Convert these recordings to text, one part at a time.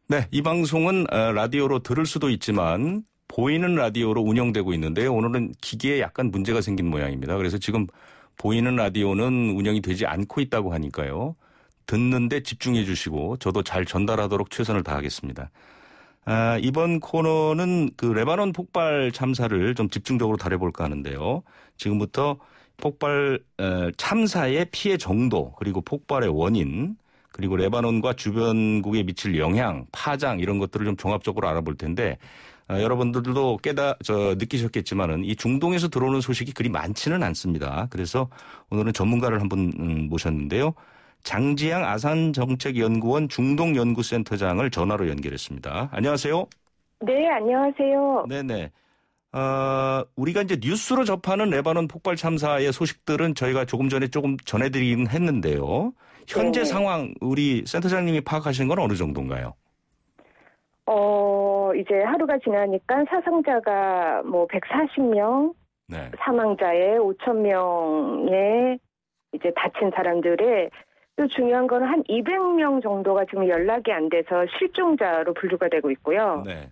네, 이 방송은 라디오로 들을 수도 있지만 보이는 라디오로 운영되고 있는데요. 오늘은 기기에 약간 문제가 생긴 모양입니다. 그래서 지금 보이는 라디오는 운영이 되지 않고 있다고 하니까요. 듣는데 집중해 주시고 저도 잘 전달하도록 최선을 다하겠습니다. 이번 코너는 그 레바논 폭발 참사를 좀 집중적으로 다뤄볼까 하는데요. 지금부터 폭발 참사의 피해 정도 그리고 폭발의 원인 그리고 레바논과 주변국에 미칠 영향, 파장 이런 것들을 좀 종합적으로 알아볼 텐데 여러분들도 느끼셨겠지만은 이 중동에서 들어오는 소식이 그리 많지는 않습니다. 그래서 오늘은 전문가를 한 분 모셨는데요. 장지양 아산정책연구원 중동연구센터장을 전화로 연결했습니다. 안녕하세요. 네, 안녕하세요. 네네. 우리가 이제 뉴스로 접하는 레바논 폭발 참사의 소식들은 저희가 조금 전에 조금 전해드리긴 했는데요. 현재 네. 상황 우리 센터장님이 파악하신 건 어느 정도인가요? 이제 하루가 지나니까 사상자가 140명, 네. 사망자에 5,000명의 이제 다친 사람들의 또 중요한 건 한 200명 정도가 지금 연락이 안 돼서 실종자로 분류가 되고 있고요. 네.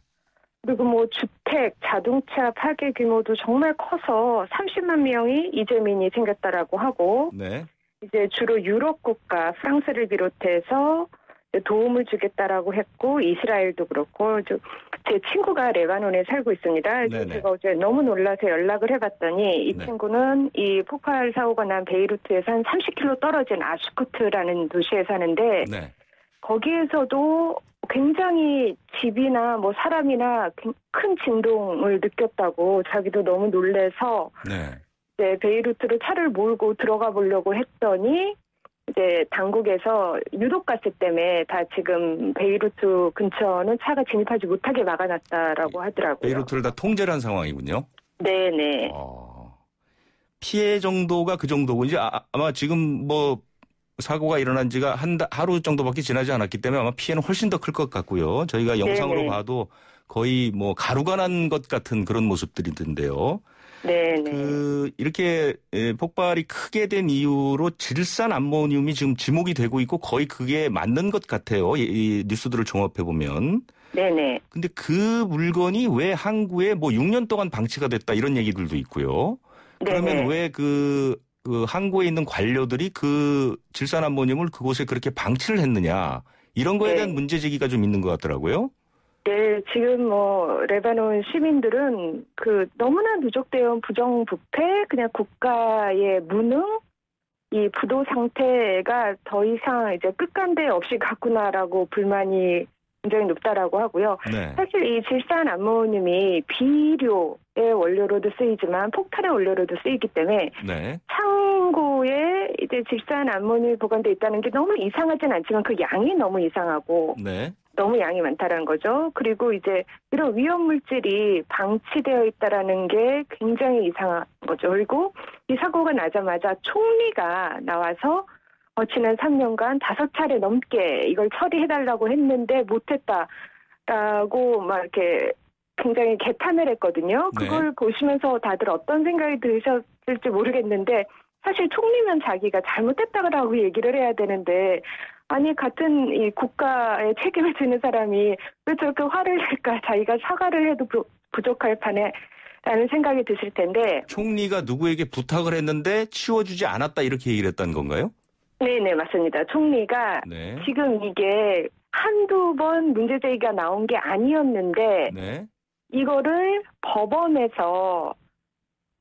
그리고 주택, 자동차 파괴 규모도 정말 커서 30만 명이 이재민이 생겼다라고 하고, 네. 이제 주로 유럽 국가, 프랑스를 비롯해서 도움을 주겠다라고 했고, 이스라엘도 그렇고, 제 친구가 레바논에 살고 있습니다. 제가 어제 너무 놀라서 연락을 해봤더니 이 친구는 이 폭발 사고가 난 베이루트에서 한 30km 떨어진 아슈쿠트라는 도시에 사는데 거기에서도 굉장히 집이나 사람이나 큰 진동을 느꼈다고 자기도 너무 놀래서 이제 베이루트로 차를 몰고 들어가 보려고 했더니 이제 당국에서 유독가스 때문에 다 지금 베이루트 근처는 차가 진입하지 못하게 막아놨다라고 하더라고요. 베이루트를 다 통제를 한 상황이군요. 네네. 피해 정도가 그 정도고 이제 아마 지금 사고가 일어난 지가 하루 정도밖에 지나지 않았기 때문에 아마 피해는 훨씬 더 클 것 같고요. 저희가 영상으로 봐도 거의 가루가 난 것 같은 그런 모습들이던데요. 네네. 이렇게 폭발이 크게 된 이유로 질산 암모늄이 지금 지목이 되고 있고 거의 그게 맞는 것 같아요. 이 뉴스들을 종합해 보면. 네네. 근데 그 물건이 왜 항구에 6년 동안 방치가 됐다 이런 얘기들도 있고요. 그러면 네네. 왜 그 항구에 있는 관료들이 그 질산 암모늄을 그곳에 그렇게 방치를 했느냐 이런 거에 대한 문제 제기가 좀 있는 것 같더라고요. 네, 지금 레바논 시민들은 너무나 누적되어 온 부정부패, 그냥 국가의 무능, 이 부도 상태가 더 이상 이제 끝간데 없이 갔구나라고 불만이 굉장히 높다라고 하고요. 네. 사실 이 질산 암모늄이 비료의 원료로도 쓰이지만 폭탄의 원료로도 쓰이기 때문에 창고에 이제 질산 암모늄이 보관돼 있다는 게 너무 이상하진 않지만 그 양이 너무 이상하고 너무 양이 많다라는 거죠. 그리고 이제 이런 위험 물질이 방치되어 있다라는 게 굉장히 이상한 거죠. 그리고 이 사고가 나자마자 총리가 나와서 지난 3년간 5차례 넘게 이걸 처리해달라고 했는데 못했다라고 이렇게 굉장히 개탄을 했거든요. 그걸 보시면서 다들 어떤 생각이 드셨을지 모르겠는데 사실 총리면 자기가 잘못했다고 얘기를 해야 되는데 아니 같은 이 국가의 책임을 지는 사람이 왜 저렇게 화를 낼까? 자기가 사과를 해도 부족할 판에 라는 생각이 드실 텐데 총리가 누구에게 부탁을 했는데 치워주지 않았다 이렇게 얘기를 했다는 건가요? 네네 맞습니다. 총리가 지금 이게 한두 번 문제 제기가 나온 게 아니었는데 이거를 법원에서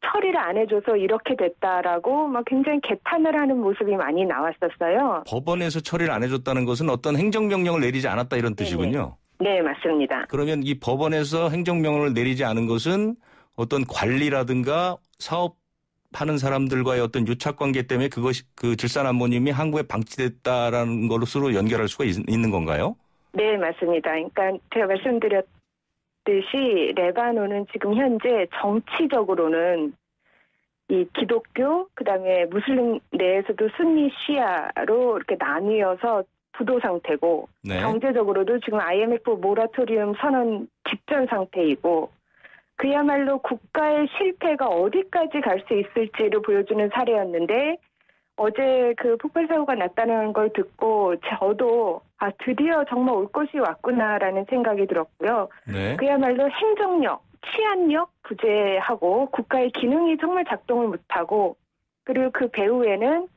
처리를 안 해줘서 이렇게 됐다라고 굉장히 개탄을 하는 모습이 많이 나왔었어요. 법원에서 처리를 안 해줬다는 것은 어떤 행정명령을 내리지 않았다 이런 뜻이군요. 네, 맞습니다. 그러면 이 법원에서 행정명령을 내리지 않은 것은 어떤 관리라든가 사업하는 사람들과의 어떤 유착관계 때문에 그 질산 암모늄이 항구에 방치됐다라는 것으로 연결할 수가 있는 건가요? 네, 맞습니다. 그러니까 제가 말씀드렸듯이 레바논은 지금 현재 정치적으로는 이 기독교, 그다음에 무슬림 내에서도 순니 시아로 이렇게 나뉘어서 부도 상태고 경제적으로도 지금 IMF 모라토리움 선언 직전 상태이고 그야말로 국가의 실패가 어디까지 갈 수 있을지를 보여주는 사례였는데 어제 그 폭발 사고가 났다는 걸 듣고 저도 드디어 정말 올 것이 왔구나라는 생각이 들었고요. 네. 그야말로 행정력, 치안력 부재하고 국가의 기능이 정말 작동을 못하고 그리고 그 배후에는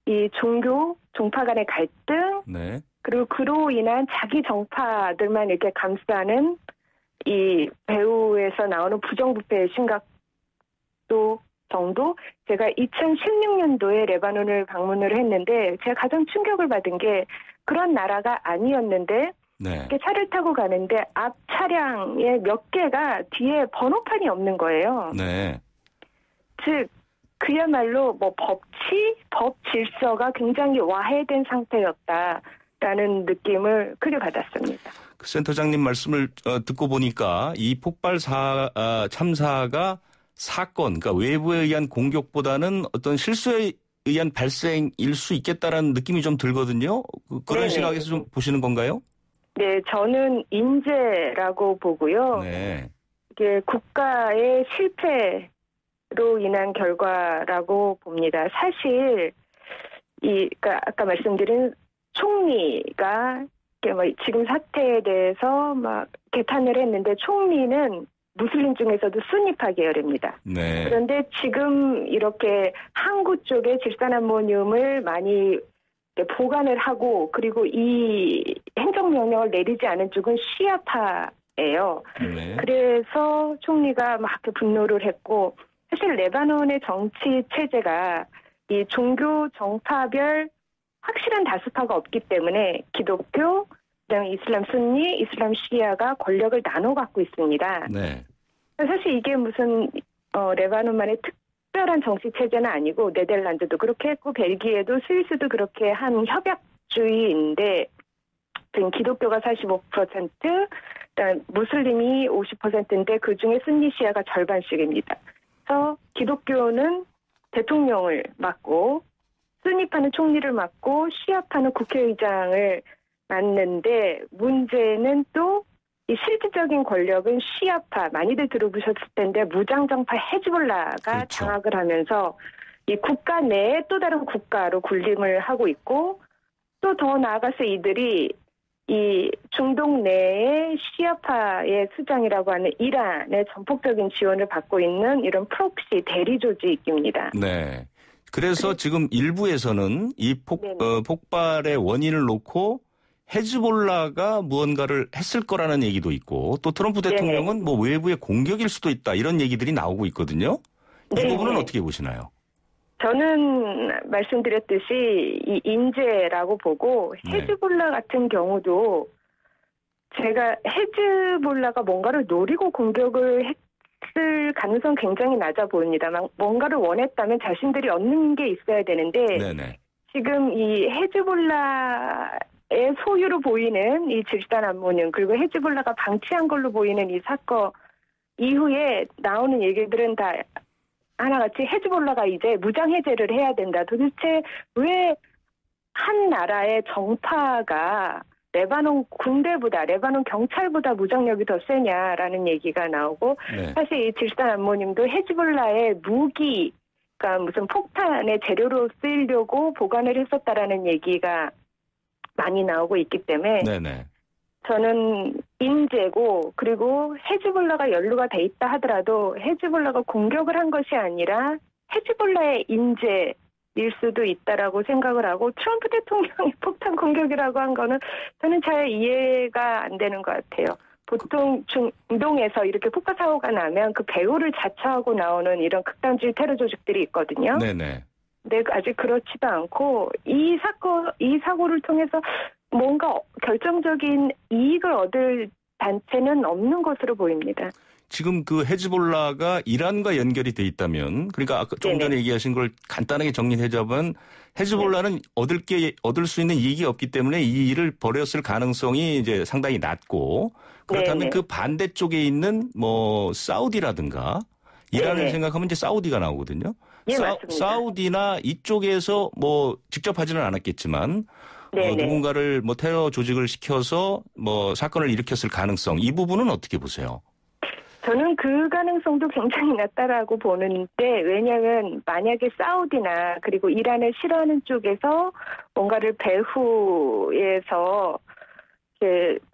이 종교, 종파 간의 갈등 네. 그리고 그로 인한 자기 정파들만 이렇게 감싸는 이 배후에서 나오는 부정부패의 심각도 정도 제가 2016년도에 레바논을 방문을 했는데 제가 가장 충격을 받은 게 그런 나라가 아니었는데 네. 이렇게 차를 타고 가는데 앞 차량에 몇 개가 뒤에 번호판이 없는 거예요. 네. 즉 그야말로 뭐 법 질서가 굉장히 와해된 상태였다라는 느낌을 크게 받았습니다. 그 센터장님 말씀을 듣고 보니까 이 폭발 참사가 사건, 그러니까 외부에 의한 공격보다는 어떤 실수에 의한 발생일 수 있겠다라는 느낌이 좀 들거든요. 그런 시각에서 좀 보시는 건가요? 네, 저는 인재라고 보고요. 네. 이게 국가의 실패로 인한 결과라고 봅니다. 사실 그러니까 아까 말씀드린 총리가 지금 사태에 대해서 막 개탄을 했는데 총리는 무슬림 중에서도 순니파 계열입니다. 네. 그런데 지금 이렇게 항구 쪽에 질산암모늄을 많이 보관을 하고 그리고 이 행정명령을 내리지 않은 쪽은 시아파예요. 네. 그래서 총리가 막 분노를 했고 사실 레바논의 정치 체제가 이 종교 정파별 확실한 다수파가 없기 때문에 기독교, 그다음에 이슬람 순니, 이슬람 시아가 권력을 나눠 갖고 있습니다. 네. 사실 이게 무슨 레바논만의 특별한 정치 체제는 아니고 네덜란드도 그렇게 했고 벨기에도 스위스도 그렇게 한 협약주의인데 지금 기독교가 45%, 그다음에 무슬림이 50%인데 그중에 순니 시아가 절반씩입니다. 그래서 기독교는 대통령을 맡고 순니파는 총리를 맡고 시아파는 국회의장을 맡는데 문제는 또 이 실질적인 권력은 시아파 많이들 들어보셨을 텐데 무장정파 헤즈볼라가 그렇죠. 장악을 하면서 이 국가 내에 또 다른 국가로 군림을 하고 있고 또 더 나아가서 이들이 이 중동 내에 시아파의 수장이라고 하는 이란의 전폭적인 지원을 받고 있는 이런 프록시 대리 조직입니다. 네. 그래서 지금 일부에서는 이 폭발의 원인을 놓고 헤즈볼라가 무언가를 했을 거라는 얘기도 있고 또 트럼프 대통령은 뭐 외부의 공격일 수도 있다 이런 얘기들이 나오고 있거든요. 이 부분은 어떻게 보시나요? 저는 말씀드렸듯이 이 인재라고 보고 헤즈볼라 같은 경우도 제가 헤즈볼라가 뭔가를 노리고 공격을 했을 가능성 굉장히 낮아 보입니다. 뭔가를 원했다면 자신들이 얻는 게 있어야 되는데 지금 이 헤즈볼라의 소유로 보이는 이 질산암모늄 그리고 헤즈볼라가 방치한 걸로 보이는 이 사건 이후에 나오는 얘기들은 다 하나같이 헤즈볼라가 이제 무장해제를 해야 된다. 도대체 왜 한 나라의 정파가 레바논 군대보다 레바논 경찰보다 무장력이 더 세냐라는 얘기가 나오고 사실 이 질산암모늄도 헤즈볼라의 무기 그러니까 무슨 폭탄의 재료로 쓰이려고 보관을 했었다라는 얘기가 많이 나오고 있기 때문에 저는 인재고 그리고 헤즈볼라가 연루가 돼 있다 하더라도 헤즈볼라가 공격을 한 것이 아니라 헤즈볼라의 인재일 수도 있다라고 생각을 하고 트럼프 대통령이 폭탄 공격이라고 한 거는 저는 잘 이해가 안 되는 것 같아요. 보통 중동에서 이렇게 폭발 사고가 나면 그 배후를 자처하고 나오는 이런 극단주의 테러 조직들이 있거든요. 근데 아직 그렇지도 않고 이 사고를 통해서 뭔가 결정적인 이익을 얻을 단체는 없는 것으로 보입니다. 지금 그 헤즈볼라가 이란과 연결이 돼 있다면 그러니까 아까 좀 전에 얘기하신 걸 간단하게 정리해자면 헤즈볼라는 얻을 수 있는 이익이 없기 때문에 이 일을 벌였을 가능성이 이제 상당히 낮고 그렇다면 그 반대쪽에 있는 뭐 사우디라든가 이란을 생각하면 이제 사우디가 나오거든요. 사우디나 이쪽에서 뭐 직접 하지는 않았겠지만 누군가를 뭐 테러 조직을 시켜서 뭐 사건을 일으켰을 가능성 이 부분은 어떻게 보세요? 저는 그 가능성도 굉장히 낮다라고 보는데, 왜냐하면 만약에 사우디나 그리고 이란을 싫어하는 쪽에서 뭔가를 배후에서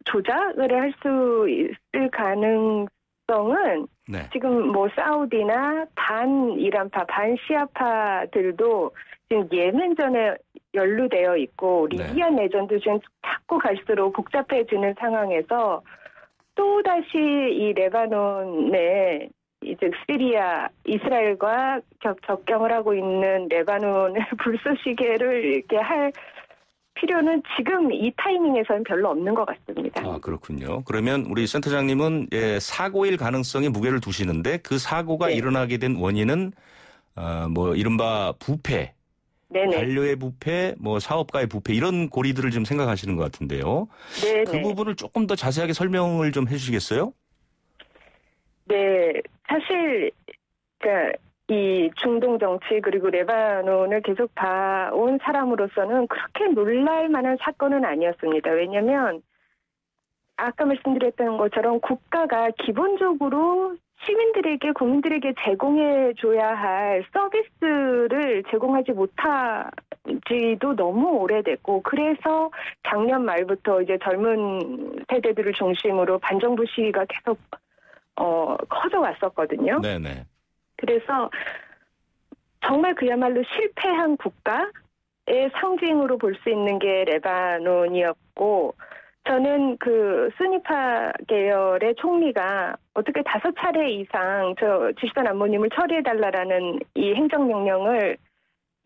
조작을 할 수 있을 가능성은 네. 지금 뭐 사우디나 반 이란파, 반 시아파들도 지금 예멘전에 연루되어 있고 리비아 내전도 지금 자꾸 갈수록 복잡해지는 상황에서 또 다시 이 레바논에 즉 시리아, 이스라엘과 접경을 하고 있는 레바논을 불쏘시개를 이렇게 할 필요는 지금 이 타이밍에서는 별로 없는 것 같습니다. 아, 그렇군요. 그러면 우리 센터장님은 사고일 가능성에 무게를 두시는데 그 사고가 일어나게 된 원인은 뭐 이른바 부패, 네네. 관료의 부패, 뭐 사업가의 부패 이런 고리들을 좀 생각하시는 것 같은데요. 네네. 그 부분을 조금 더 자세하게 설명을 좀 해주시겠어요? 네, 사실 그러니까 이 중동 정치 그리고 레바논을 계속 봐온 사람으로서는 그렇게 놀랄 만한 사건은 아니었습니다. 왜냐하면 아까 말씀드렸던 것처럼 국가가 기본적으로 시민들에게, 국민들에게 제공해줘야 할 서비스를 제공하지 못한 지도 너무 오래됐고, 그래서 작년 말부터 이제 젊은 세대들을 중심으로 반정부 시위가 계속 커져왔었거든요. 네네. 그래서 정말 그야말로 실패한 국가의 상징으로 볼 수 있는 게 레바논이었고, 저는 그 스니파 계열의 총리가 어떻게 5차례 이상 저 지시단 안모님을 처리해달라라는 이 행정명령을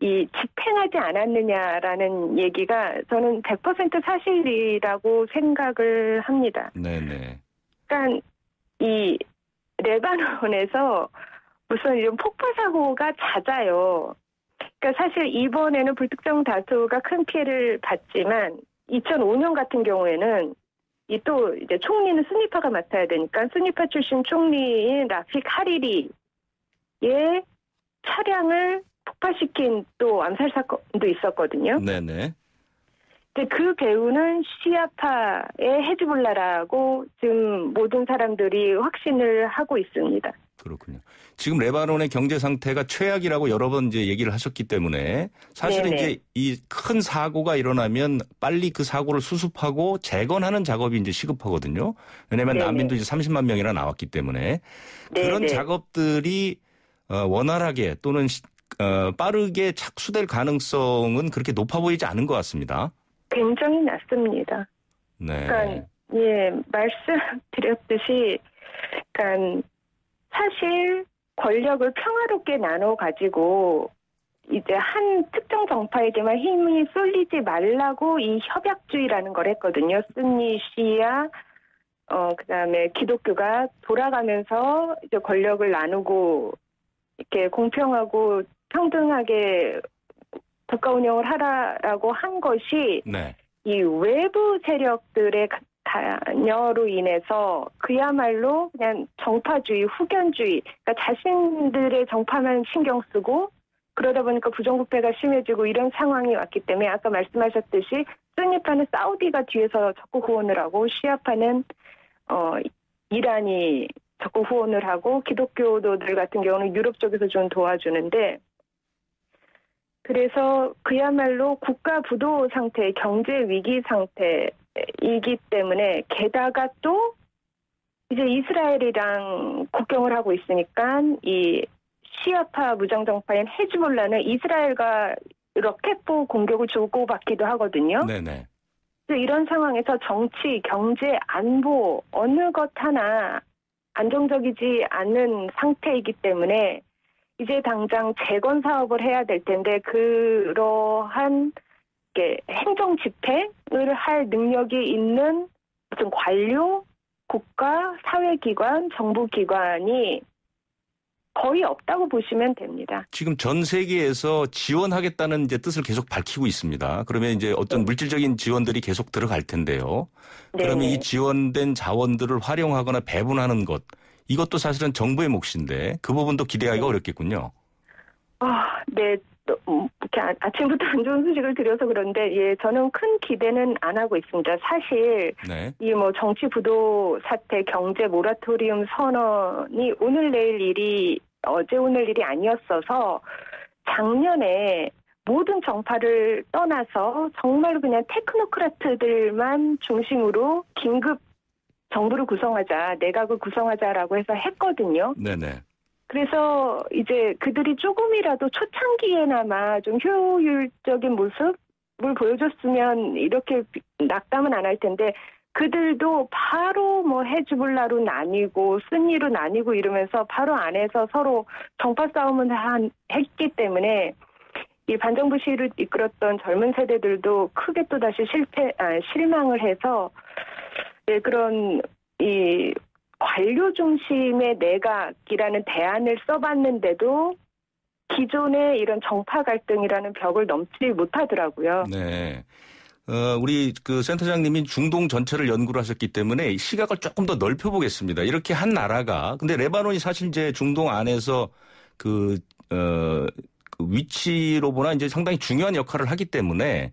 집행하지 않았느냐라는 얘기가 저는 100% 사실이라고 생각을 합니다. 네네. 그러니까 이 레바논에서 무슨 이런 폭발 사고가 잦아요. 그러니까 사실 이번에는 불특정 다수가 큰 피해를 봤지만 2005년 같은 경우에는 또 이제 총리는 스니파가 맡아야 되니까 스니파 출신 총리인 라픽 하리리의 차량을 폭파시킨 또 암살 사건도 있었거든요. 네네. 근데 그 배우는 시아파의 헤즈볼라라고 지금 모든 사람들이 확신을 하고 있습니다. 그렇군요. 지금 레바논의 경제 상태가 최악이라고 여러 번 이제 얘기를 하셨기 때문에 사실은 네네. 이제 이 큰 사고가 일어나면 빨리 그 사고를 수습하고 재건하는 작업이 이제 시급하거든요. 왜냐하면 네네. 난민도 이제 30만 명이나 나왔기 때문에 그런 네네. 작업들이 원활하게 또는 빠르게 착수될 가능성은 그렇게 높아 보이지 않은 것 같습니다. 굉장히 낮습니다. 네. 그러니까 말씀드렸듯이, 그러니까 사실 권력을 평화롭게 나눠 가지고 이제 한 특정 정파에게만 힘이 쏠리지 말라고 이 협약주의라는 걸 했거든요. 순니, 시아, 그다음에 기독교가 돌아가면서 이제 권력을 나누고 이렇게 공평하고 평등하게 국가 운영을 하라라고 한 것이 이 외부 세력들의 관여로 인해서 그야말로 그냥 정파주의, 후견주의, 그러니까 자신들의 정파만 신경 쓰고 그러다 보니까 부정부패가 심해지고 이런 상황이 왔기 때문에 아까 말씀하셨듯이 스니파는 사우디가 뒤에서 적극 후원을 하고 시아파는 이란이 적극 후원을 하고 기독교도들 같은 경우는 유럽 쪽에서 좀 도와주는데, 그래서 그야말로 국가 부도 상태, 경제 위기 상태이기 때문에 게다가 또 이제 이스라엘이랑 국경을 하고 있으니까 이 시아파 무장정파인 헤즈볼라는 이스라엘과 로켓포 공격을 주고받기도 하거든요. 네네. 이런 상황에서 정치, 경제, 안보 어느 것 하나 안정적이지 않은 상태이기 때문에 이제 당장 재건 사업을 해야 될 텐데 그러한 행정 집행을 할 능력이 있는 무슨 관료, 국가, 사회기관, 정부기관이 거의 없다고 보시면 됩니다. 지금 전 세계에서 지원하겠다는 이제 뜻을 계속 밝히고 있습니다. 그러면 이제 어떤 물질적인 지원들이 계속 들어갈 텐데요. 그러면 이 지원된 자원들을 활용하거나 배분하는 것, 이것도 사실은 정부의 몫인데 그 부분도 기대하기가 어렵겠군요. 네. 이렇게 아침부터 안 좋은 소식을 드려서 그런데, 예, 저는 큰 기대는 안 하고 있습니다. 사실, 네. 이 뭐 정치 부도 사태, 경제 모라토리움 선언이 오늘 내일 일이, 어제 오늘 일이 아니었어서 작년에 모든 정파를 떠나서 정말로 그냥 테크노크라트들만 중심으로 긴급 정부를 구성하자, 내각을 구성하자라고 해서 했거든요. 네네. 그래서 이제 그들이 조금이라도 초창기에나마 좀 효율적인 모습을 보여줬으면 이렇게 낙담은 안 할 텐데, 그들도 바로 뭐 헤즈볼라로 나뉘고 순위로 나뉘고 이러면서 바로 안에서 서로 정파 싸움을 했기 때문에 이 반정부 시위를 이끌었던 젊은 세대들도 크게 또 다시 실망을 해서, 네, 그런 이 관료 중심의 내각이라는 대안을 써봤는데도 기존의 이런 정파 갈등이라는 벽을 넘지 못하더라고요. 네. 우리 그 센터장님이 중동 전체를 연구를 하셨기 때문에 시각을 조금 더 넓혀보겠습니다. 이렇게 한 나라가, 근데 레바논이 사실 이제 중동 안에서 그 위치로 보나 이제 상당히 중요한 역할을 하기 때문에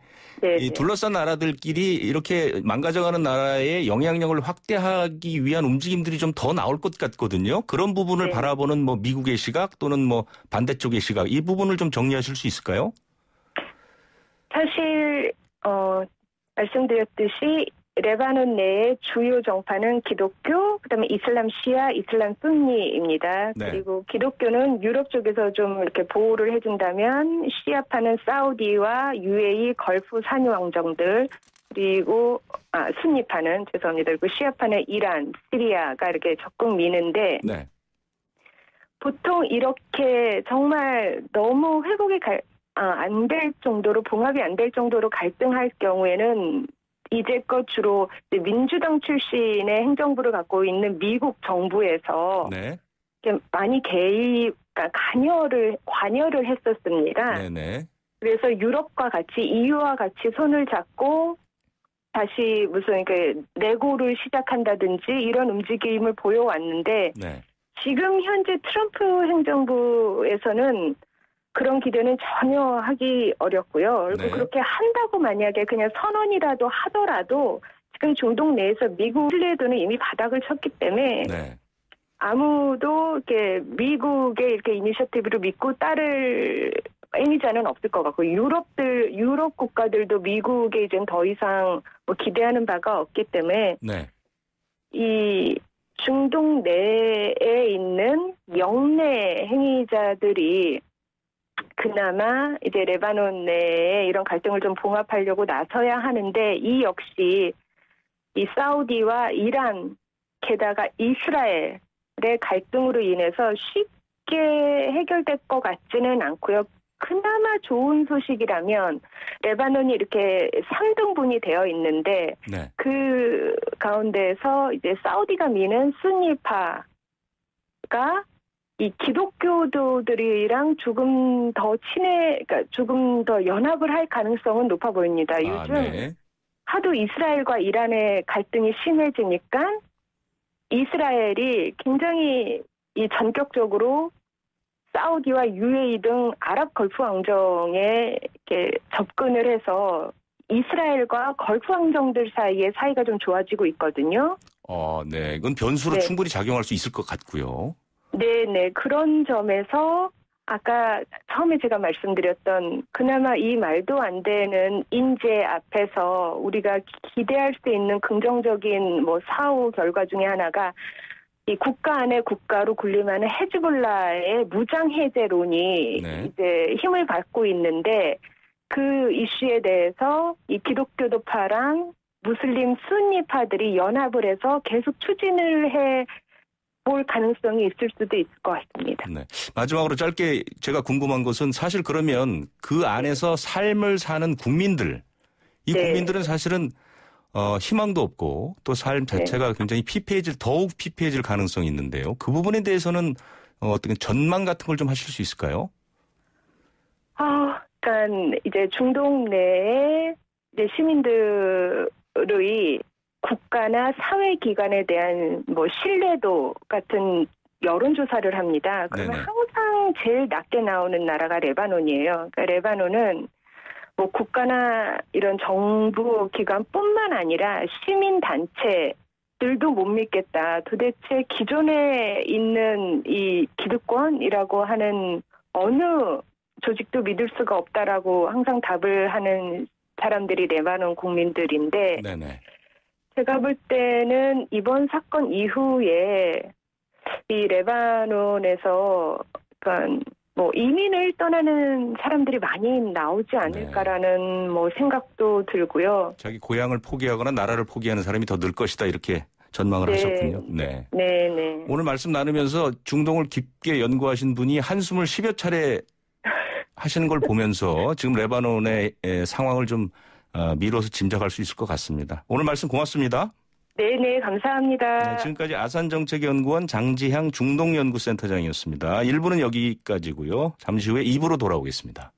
이 둘러싼 나라들끼리 이렇게 망가져가는 나라의 영향력을 확대하기 위한 움직임들이 좀 더 나올 것 같거든요. 그런 부분을 바라보는 뭐 미국의 시각 또는 뭐 반대쪽의 시각, 이 부분을 좀 정리하실 수 있을까요? 사실 말씀드렸듯이 레바논 내의 주요 정파는 기독교, 그다음에 이슬람 시아, 이슬람 순니입니다. 네. 그리고 기독교는 유럽 쪽에서 좀 이렇게 보호를 해준다면 시아파는 사우디와 UAE, 걸프 산유 왕정들, 그리고 순니파는 죄송합니다. 그리고 시아파는 이란, 시리아가 이렇게 적극 미는데 네. 보통 이렇게 정말 너무 회복이 안 될 정도로, 봉합이 안 될 정도로 갈등할 경우에는 이제껏 주로 민주당 출신의 행정부를 갖고 있는 미국 정부에서 네. 많이 관여를 했었습니다. 네네. 그래서 유럽과 같이 EU와 같이 손을 잡고 다시 무슨 내고를 시작한다든지 이런 움직임을 보여왔는데 네. 지금 현재 트럼프 행정부에서는 그런 기대는 전혀 하기 어렵고요. 그리고 네. 그렇게 한다고 만약에 그냥 선언이라도 하더라도 지금 중동 내에서 미국 신뢰도는 이미 바닥을 쳤기 때문에 네. 아무도 이렇게 미국의 이렇게 이니셔티브를 믿고 따를 애미자는 없을 것 같고 유럽 국가들도 미국에 이제 더 이상 뭐 기대하는 바가 없기 때문에 네. 이 중동 내에 있는 영내 행위자들이 그나마 이제 레바논 내에 이런 갈등을 좀 봉합하려고 나서야 하는데 이 역시 이 사우디와 이란 게다가 이스라엘의 갈등으로 인해서 쉽게 해결될 것 같지는 않고요. 그나마 좋은 소식이라면 레바논이 이렇게 3등분이 되어 있는데 네. 그 가운데서 이제 사우디가 미는 순니파가 이 기독교도들이랑 조금 더 그러니까 조금 더 연합을 할 가능성은 높아 보입니다. 요즘 네. 하도 이스라엘과 이란의 갈등이 심해지니까 이스라엘이 굉장히 이 전격적으로 사우디와 UAE 등 아랍 걸프 왕정에 이렇게 접근을 해서 이스라엘과 걸프 왕정들 사이의 사이가 좀 좋아지고 있거든요. 네. 이건 변수로 네. 충분히 작용할 수 있을 것 같고요. 네네. 그런 점에서 아까 처음에 제가 말씀드렸던 그나마 이 말도 안 되는 인재 앞에서 우리가 기대할 수 있는 긍정적인 뭐 사후 결과 중에 하나가 이 국가 안에 국가로 군림하는 헤즈볼라의 무장 해제론이 네. 이제 힘을 받고 있는데 그 이슈에 대해서 이 기독교도파랑 무슬림 순니파들이 연합을 해서 계속 추진을 해 볼 가능성이 있을 수도 있을 것 같습니다. 네. 마지막으로 짧게 제가 궁금한 것은 사실 그러면 그 안에서 삶을 사는 국민들, 이 네. 국민들은 사실은 희망도 없고 또 삶 자체가 네. 굉장히 더욱 피폐해질 가능성이 있는데요. 그 부분에 대해서는 어떤 전망 같은 걸 좀 하실 수 있을까요? 그러니까 이제 중동 내에 이제 시민들의 국가나 사회기관에 대한 뭐 신뢰도 같은 여론조사를 합니다. 그러면 네네. 항상 가장 제일 낮게 나오는 나라가 레바논이에요. 그러니까 레바논은 뭐 국가나 이런 정부 기관뿐만 아니라 시민 단체들도 못 믿겠다. 도대체 기존에 있는 이 기득권이라고 하는 어느 조직도 믿을 수가 없다라고 항상 답을 하는 사람들이 레바논 국민들인데 네네. 제가 볼 때는 이번 사건 이후에 이 레바논에서 그러니까 뭐 이민을 떠나는 사람들이 많이 나오지 않을까라는 뭐 생각도 들고요. 자기 고향을 포기하거나 나라를 포기하는 사람이 더 늘 것이다 이렇게 전망을 하셨군요. 네. 네. 오늘 말씀 나누면서 중동을 깊게 연구하신 분이 한숨을 10여 차례 하시는 걸 보면서 지금 레바논의 상황을 좀 미뤄서 짐작할 수 있을 것 같습니다. 오늘 말씀 고맙습니다. 네네, 감사합니다. 네, 지금까지 아산정책연구원 장지향 중동연구센터장이었습니다. 1부는 여기까지고요. 잠시 후에 2부로 돌아오겠습니다.